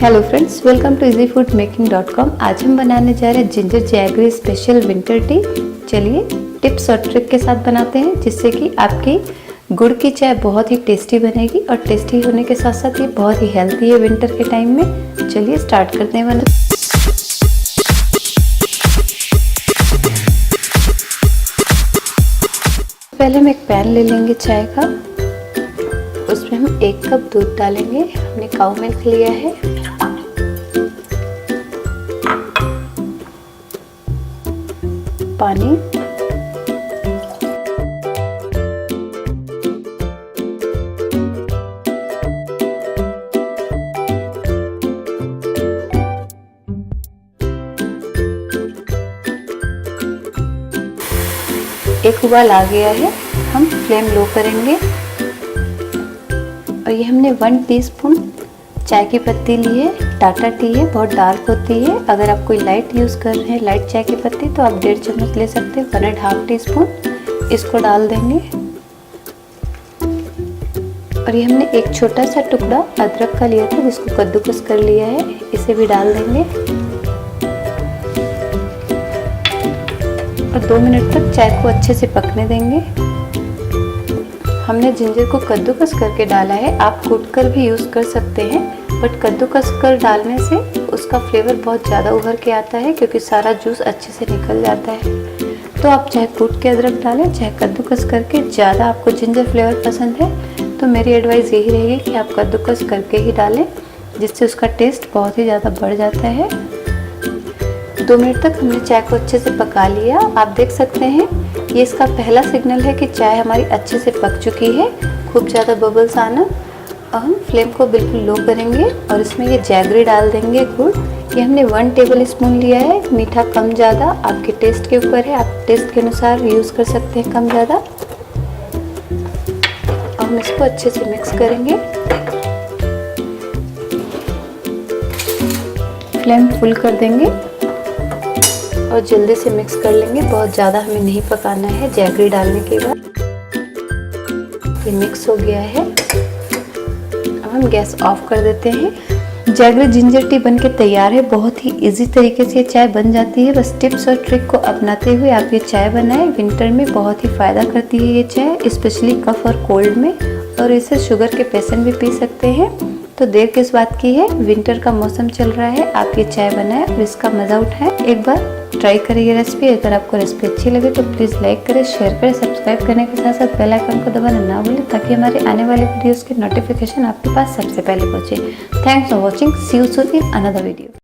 Hello friends, welcome to easyfoodmaking.com। आज हम बनाने जा रहे हैं ginger jaggery special winter T. चलिए टिप्स और ट्रिक के साथ बनाते हैं, जिससे कि आपकी गुड़ की चाय बहुत ही टेस्टी बनेगी और टेस्टी होने के साथ साथ ये बहुत ही हेल्थी है विंटर के टाइम में। चलिए स्टार्ट करते हैं बनाना। पहले हम एक पैन ले लेंगे चाय का, उसमें हम 1 कप दूध डालेंगे। हमने काऊ मिल्क लिया है। पानी, एक उबाल आ गया है। हम फ्लेम लो करेंगे और ये हमने 1 टीस्पून चाय की पत्ती ली है। टाटा टी है, बहुत डार्क होती है। अगर आप कोई लाइट यूज़ कर रहे हैं, लाइट चाय की पत्ती, तो आप 1.5 चम्मच ले सकते हैं। 1.5 टीस्पून इसको डाल देंगे। और ये हमने एक छोटा सा टुकड़ा अदरक का लिया था, जिसको कद्दूकस कर लिया है, इसे भी डाल देंगे। और 2 मिनट तक चाय को अच्छे से पकने देंगे। हमने जिंजर को कद्दूकस करके डाला है, आप कूटकर भी यूज़ कर सकते हैं, बट कद्दूकस कर डालने से उसका फ्लेवर बहुत ज़्यादा उभर के आता है, क्योंकि सारा जूस अच्छे से निकल जाता है। तो आप चाहे कूट के अदरक डालें, चाहे कद्दूकस करके। ज़्यादा आपको जिंजर फ्लेवर पसंद है तो मेरी एडवाइस यही रहेगी कि आप कद्दूकस करके ही डालें, जिससे उसका टेस्ट बहुत ही ज़्यादा बढ़ जाता है। 2 मिनट तक हमने चाय को अच्छे से पका लिया। आप देख सकते हैं ये इसका पहला सिग्नल है कि चाय हमारी अच्छे से पक चुकी है। खूब ज़्यादा बबल्स आना। और हम फ्लेम को बिल्कुल लो करेंगे और इसमें ये जैगरी डाल देंगे, गुड़। ये हमने 1 टेबल स्पून लिया है। मीठा कम ज़्यादा आपके टेस्ट के ऊपर है, आप टेस्ट के अनुसार यूज़ कर सकते हैं कम ज़्यादा। और हम इसको अच्छे से मिक्स करेंगे। फ्लेम फुल कर देंगे और जल्दी से मिक्स कर लेंगे। बहुत ज़्यादा हमें नहीं पकाना है। जैगरी डालने के बाद ये मिक्स हो गया है। अब हम गैस ऑफ कर देते हैं। जैगरी जिंजर टी बनके तैयार है। बहुत ही इजी तरीके से ये चाय बन जाती है। बस टिप्स और ट्रिक को अपनाते हुए आप ये चाय बनाएं। विंटर में बहुत ही फ़ायदा करती है ये चाय, स्पेशली कफ और कोल्ड में। और इसे शुगर के पेशेंट भी पी सकते हैं। तो देर किस बात की है, विंटर का मौसम चल रहा है, आप ये चाय बनाएं और इसका मज़ा उठाएं। एक बार ट्राई करें ये रेसिपी। अगर आपको रेसिपी अच्छी लगे तो प्लीज़ लाइक करें, शेयर करें, सब्सक्राइब करने के साथ साथ बेल आइकन को दबाना ना भूलें, ताकि हमारे आने वाले वीडियोस के नोटिफिकेशन आपके पास सबसे पहले पहुंचे। Thanks for watching. See you soon in another video.